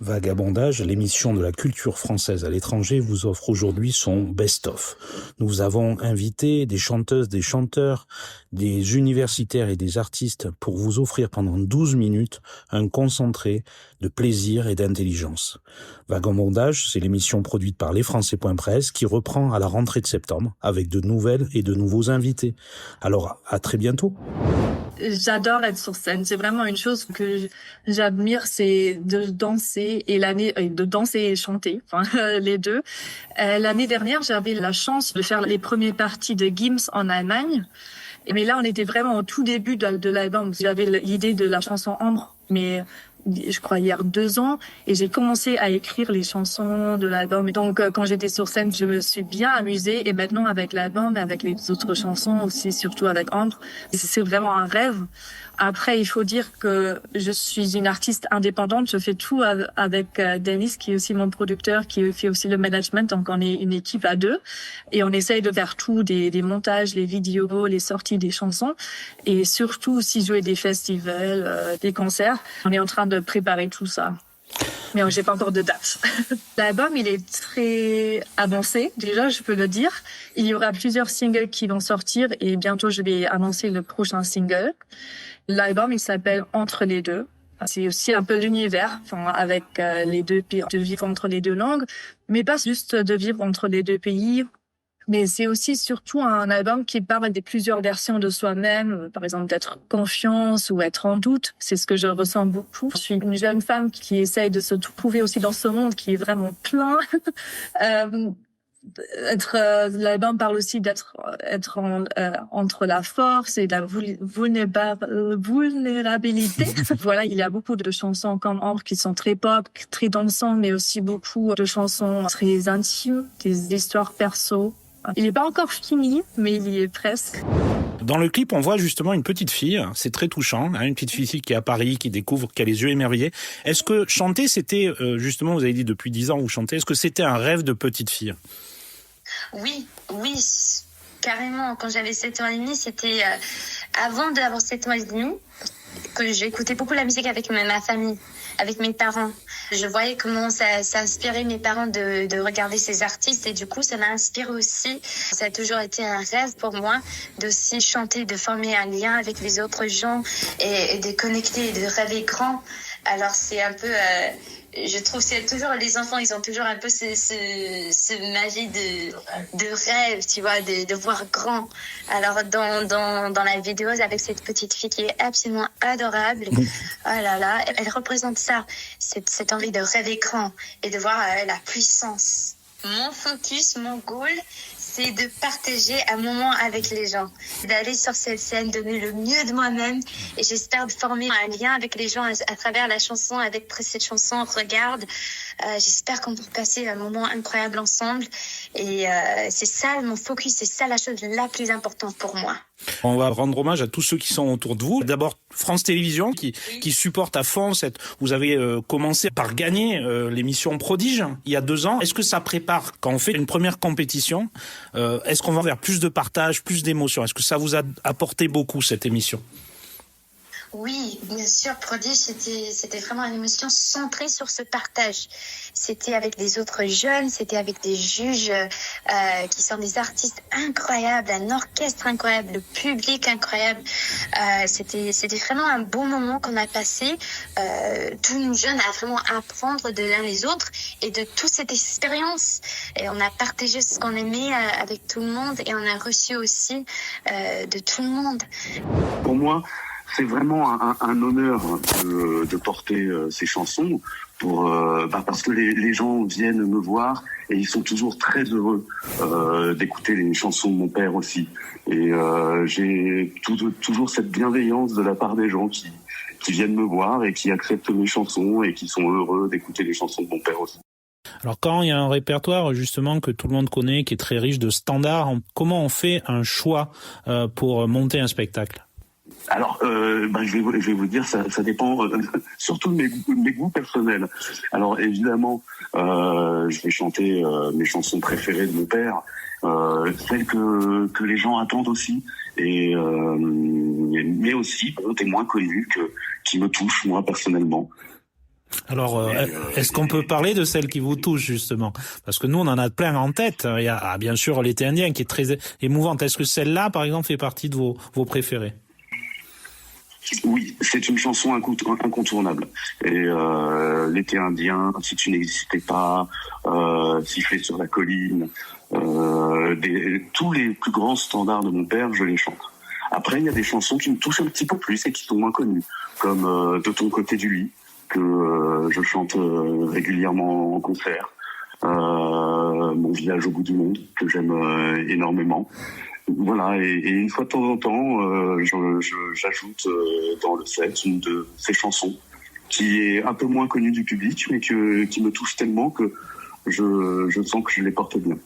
Vagabondage, l'émission de la culture française à l'étranger, vous offre aujourd'hui son best-of. Nous avons invité des chanteuses, des chanteurs, des universitaires et des artistes pour vous offrir pendant 12 minutes un concentré de plaisir et d'intelligence. Vagabondage, c'est l'émission produite par lesfrançais.press qui reprend à la rentrée de septembre avec de nouvelles et de nouveaux invités. Alors, à très bientôt. J'adore être sur scène. C'est vraiment une chose que j'admire, c'est de danser de danser et chanter, enfin les deux. L'année dernière, j'avais la chance de faire les premières parties de Gims en Allemagne. Mais là, on était vraiment au tout début de l'album. J'avais l'idée de la chanson Ambre, mais je crois il y a 2 ans, et j'ai commencé à écrire les chansons de l'album. Et donc, quand j'étais sur scène, je me suis bien amusée. Et maintenant, avec l'album, avec les autres chansons aussi, surtout avec Ambre, c'est vraiment un rêve. Après, il faut dire que je suis une artiste indépendante. Je fais tout avec Dennis, qui est aussi mon producteur, qui fait aussi le management. Donc, on est une équipe à 2. Et on essaye de faire tout, des montages, les vidéos, les sorties des chansons. Et surtout aussi jouer des festivals, des concerts. On est en train de préparer tout ça. Mais j'ai pas encore de date. L'album, il est très avancé, déjà, je peux le dire. Il y aura plusieurs singles qui vont sortir et bientôt, je vais annoncer le prochain single. L'album, il s'appelle Entre les deux. C'est aussi un peu l'univers, avec les deux pays, de vivre entre les deux langues, mais pas juste de vivre entre les deux pays. Mais c'est aussi surtout un album qui parle des plusieurs versions de soi-même, par exemple d'être confiance ou être en doute. C'est ce que je ressens beaucoup. Je suis une jeune femme qui essaye de se trouver aussi dans ce monde qui est vraiment plein. L'album parle aussi d'être entre la force et la vulnérabilité. Voilà, il y a beaucoup de chansons comme Ambre qui sont très pop, très dansantes, mais aussi beaucoup de chansons très intimes, des histoires perso. Il n'est pas encore fini, mais il y est presque. Dans le clip, on voit justement une petite fille, c'est très touchant, une petite fille qui est à Paris, qui découvre, qui a les yeux émerveillés. Est-ce que chanter, c'était, justement, vous avez dit depuis 10 ans vous chantez, est-ce que c'était un rêve de petite fille ? Oui, carrément. Quand j'avais 7 ans et demi, c'était avant d'avoir 7 ans et demi, que j'écoutais beaucoup la musique avec ma famille, avec mes parents. Je voyais comment ça inspirait mes parents de regarder ces artistes et du coup, ça m'a inspiré aussi. Ça a toujours été un rêve pour moi d'aussi chanter, de former un lien avec les autres gens et de connecter et de rêver grand. Alors, c'est un peu... je trouve que c'est toujours les enfants, ils ont toujours un peu ce magie de rêve, tu vois, de voir grand. Alors dans la vidéo avec cette petite fille qui est absolument adorable, oh là là, elle représente ça, cette envie de rêver grand et de voir la puissance. Mon focus, mon goal, c'est de partager un moment avec les gens, d'aller sur cette scène, donner le mieux de moi-même et j'espère de former un lien avec les gens à travers la chanson, avec cette chanson Regarde. J'espère qu'on peut passer un moment incroyable ensemble et c'est ça mon focus, c'est ça la chose la plus importante pour moi. On va rendre hommage à tous ceux qui sont autour de vous. D'abord, France Télévisions qui supporte à fond vous avez commencé par gagner l'émission Prodige il y a 2 ans. Est-ce que ça prépare quand on fait une première compétition? Est-ce qu'on va vers plus de partage, plus d'émotion? Est-ce que ça vous a apporté beaucoup cette émission? Oui, bien sûr, Prodige, c'était vraiment une émission centrée sur ce partage. C'était avec des autres jeunes, c'était avec des juges qui sont des artistes incroyables, un orchestre incroyable, le public incroyable. C'était vraiment un bon moment qu'on a passé, tous nous jeunes, à vraiment apprendre de l'un les autres et de toute cette expérience. Et on a partagé ce qu'on aimait avec tout le monde et on a reçu aussi de tout le monde. Pour moi, c'est vraiment un honneur de porter ces chansons parce que les gens viennent me voir et ils sont toujours très heureux d'écouter les chansons de mon père aussi. Et j'ai toujours cette bienveillance de la part des gens qui viennent me voir et qui acceptent mes chansons et qui sont heureux d'écouter les chansons de mon père aussi. Alors quand il y a un répertoire justement que tout le monde connaît, qui est très riche de standards, comment on fait un choix pour monter un spectacle ? Alors, je vais vous dire, ça dépend surtout de mes goûts personnels. Alors évidemment, je vais chanter mes chansons préférées de mon père, celles que les gens attendent aussi, mais aussi des moins connues qui me touchent moi personnellement. Alors, est-ce qu'on peut parler de celle qui vous touche, justement? Parce que nous, on en a plein en tête. Il y a, bien sûr, l'été indien qui est très émouvante. Est-ce que celle-là, par exemple, fait partie de vos préférées? Oui, c'est une chanson incontournable. Et l'été indien, si tu n'existais pas, siffler sur la colline, tous les plus grands standards de mon père, je les chante. Après, il y a des chansons qui me touchent un petit peu plus et qui sont moins connues, comme De ton côté du lit, que je chante régulièrement en concert. Mon village au bout du monde, que j'aime énormément. Voilà, et une fois de temps en temps, j'ajoute dans le set une de ces chansons qui est un peu moins connue du public, mais qui me touche tellement que je sens que je les porte bien.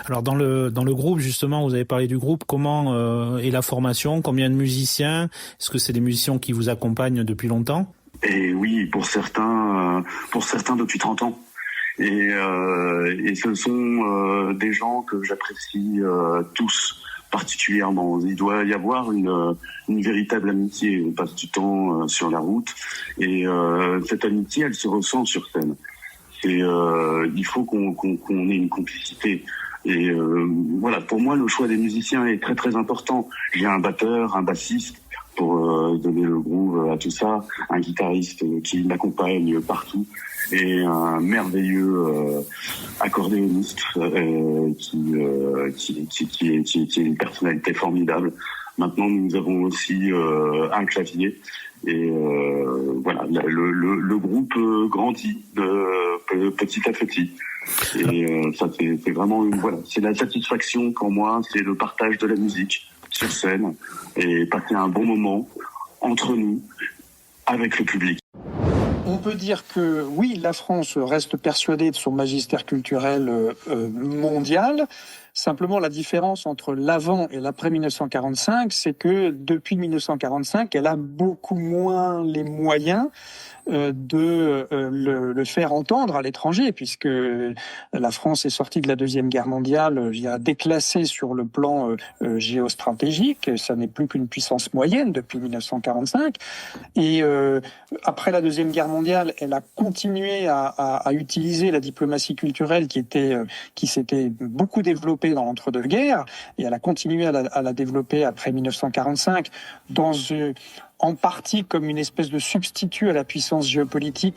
Alors dans le groupe, justement, vous avez parlé du groupe, comment est la formation, combien de musiciens? Est-ce que c'est des musiciens qui vous accompagnent depuis longtemps? Et oui, pour certains depuis 30 ans. Et ce sont des gens que j'apprécie tous particulièrement. Il doit y avoir une véritable amitié. On passe du temps sur la route et cette amitié, elle se ressent sur scène. Et il faut qu'on ait une complicité. Et voilà, pour moi, le choix des musiciens est très très important. J'ai un batteur, un bassiste pour donner le groove à tout ça, un guitariste qui m'accompagne partout et un merveilleux accordéoniste qui est une personnalité formidable. Maintenant, nous avons aussi un clavier et voilà, le groupe grandit petit à petit. Et ça, c'est vraiment c'est la satisfaction pour moi, c'est le partage de la musique sur scène et passer un bon moment entre nous avec le public. On peut dire que oui, la France reste persuadée de son magistère culturel mondial. Simplement, la différence entre l'avant et l'après 1945, c'est que depuis 1945, elle a beaucoup moins les moyens de le faire entendre à l'étranger, puisque la France est sortie de la Deuxième Guerre mondiale déclassée sur le plan géostratégique. Ça n'est plus qu'une puissance moyenne depuis 1945. Et après la Deuxième Guerre mondiale, elle a continué à utiliser la diplomatie culturelle qui s'était beaucoup développée dans l'entre-deux-guerres, et elle a continué à la développer après 1945 en partie comme une espèce de substitut à la puissance géopolitique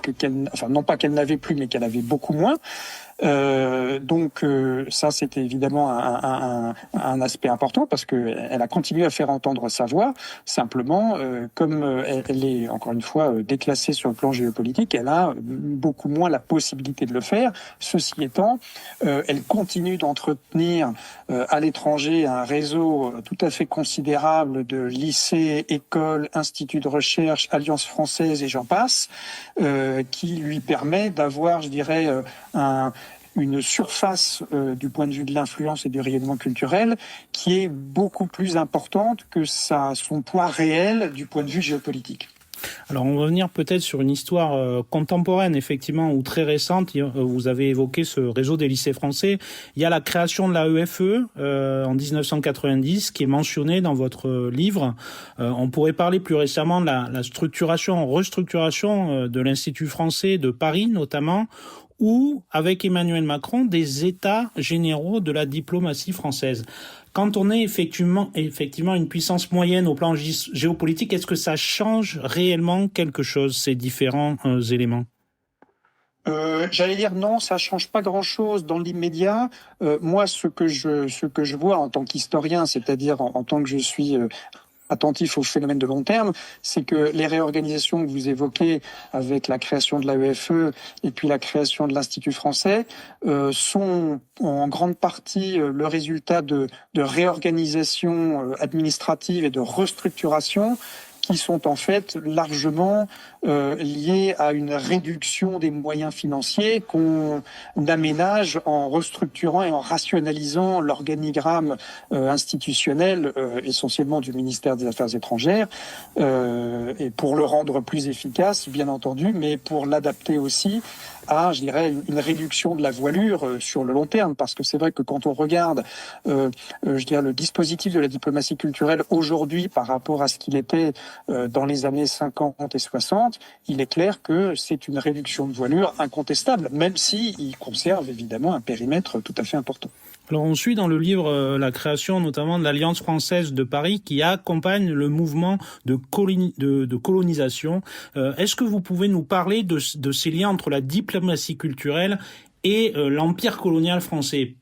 non pas qu'elle n'avait plus, mais qu'elle avait beaucoup moins. Donc ça, c'était évidemment un aspect important parce que elle a continué à faire entendre sa voix. Simplement, comme elle est encore une fois déclassée sur le plan géopolitique, elle a beaucoup moins la possibilité de le faire. Ceci étant, elle continue d'entretenir à l'étranger un réseau tout à fait considérable de lycées, écoles, instituts de recherche, alliances françaises et j'en passe, qui lui permet d'avoir, je dirais, une surface du point de vue de l'influence et du rayonnement culturel qui est beaucoup plus importante que son poids réel du point de vue géopolitique. Alors, on va revenir peut-être sur une histoire contemporaine, effectivement, ou très récente. Vous avez évoqué ce réseau des lycées français. Il y a la création de la EFE en 1990, qui est mentionnée dans votre livre. On pourrait parler plus récemment de la restructuration de l'Institut français de Paris, notamment, ou, avec Emmanuel Macron, des états généraux de la diplomatie française. Quand on est effectivement une puissance moyenne au plan géopolitique, est-ce que ça change réellement quelque chose, ces différents éléments? J'allais dire non, ça change pas grand-chose dans l'immédiat. Moi, ce que je vois en tant qu'historien, c'est-à-dire en tant que je suis attentif au phénomène de long terme, c'est que les réorganisations que vous évoquez avec la création de l'AEFE et puis la création de l'Institut français sont en grande partie le résultat de réorganisations administratives et de restructuration qui sont en fait largement liées à une réduction des moyens financiers qu'on aménage en restructurant et en rationalisant l'organigramme institutionnel, essentiellement du ministère des Affaires étrangères, et pour le rendre plus efficace, bien entendu, mais pour l'adapter aussi à, je dirais, une réduction de la voilure sur le long terme, parce que c'est vrai que quand on regarde, je dirais, le dispositif de la diplomatie culturelle aujourd'hui par rapport à ce qu'il était dans les années 50 et 60, il est clair que c'est une réduction de voilure incontestable, même s'il conserve évidemment un périmètre tout à fait important. Alors on suit dans le livre la création notamment de l'Alliance française de Paris qui accompagne le mouvement de colonisation. Est-ce que vous pouvez nous parler de ces liens entre la diplomatie culturelle et l'empire colonial français ?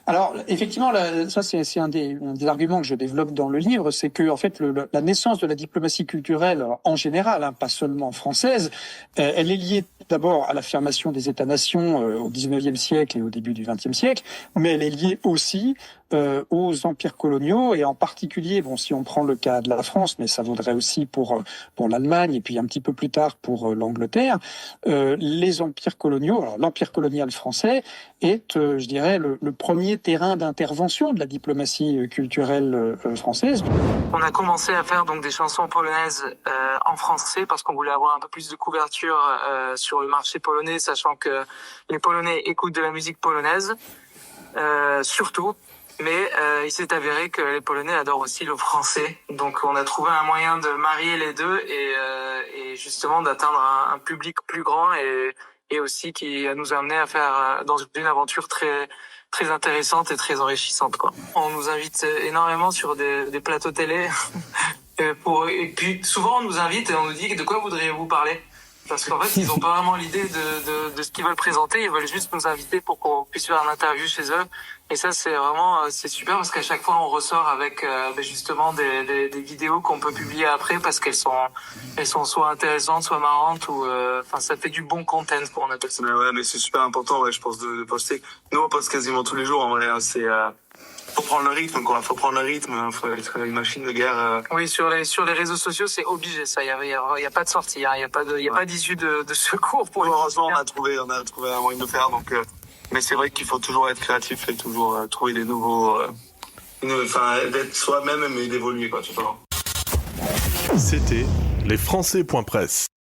Alors, effectivement, ça c'est un des arguments que je développe dans le livre, c'est que en fait la naissance de la diplomatie culturelle en général, pas seulement française, elle est liée d'abord à l'affirmation des États-nations au XIXe siècle et au début du XXe siècle, mais elle est liée aussi aux empires coloniaux et en particulier, si on prend le cas de la France, mais ça vaudrait aussi pour l'Allemagne et puis un petit peu plus tard pour l'Angleterre, les empires coloniaux. Alors l'empire colonial français est, je dirais, le premier terrain d'intervention de la diplomatie culturelle française. On a commencé à faire donc des chansons polonaises en français parce qu'on voulait avoir un peu plus de couverture sur le marché polonais, sachant que les Polonais écoutent de la musique polonaise, surtout. Mais il s'est avéré que les Polonais adorent aussi le français. Donc on a trouvé un moyen de marier les deux et justement d'atteindre un public plus grand et aussi qui nous a amené à faire dans une aventure très intéressante et très enrichissante, quoi. On nous invite énormément sur des plateaux télé et puis souvent on nous invite et on nous dit de quoi voudriez-vous parler? Parce qu'en fait, ils n'ont pas vraiment l'idée de ce qu'ils veulent présenter. Ils veulent juste nous inviter pour qu'on puisse faire une interview chez eux. Et ça, c'est super parce qu'à chaque fois, on ressort avec justement des vidéos qu'on peut publier après parce qu'elles sont soit intéressantes, soit marrantes ou ça fait du bon content, pour on appelle ça. Mais c'est super important, je pense, de poster. Nous, on poste quasiment tous les jours. En vrai, faut prendre le rythme, quoi. Faut prendre le rythme. Faut être une machine de guerre. Oui, sur les réseaux sociaux, c'est obligé, ça. Il y a pas de sortie, il y a pas d'issue de secours pour heureusement, on a trouvé un moyen de le faire, donc, mais c'est vrai qu'il faut toujours être créatif et toujours trouver des nouveaux, d'être soi-même mais d'évoluer, quoi, tout le temps. C'était lesfrançais.press.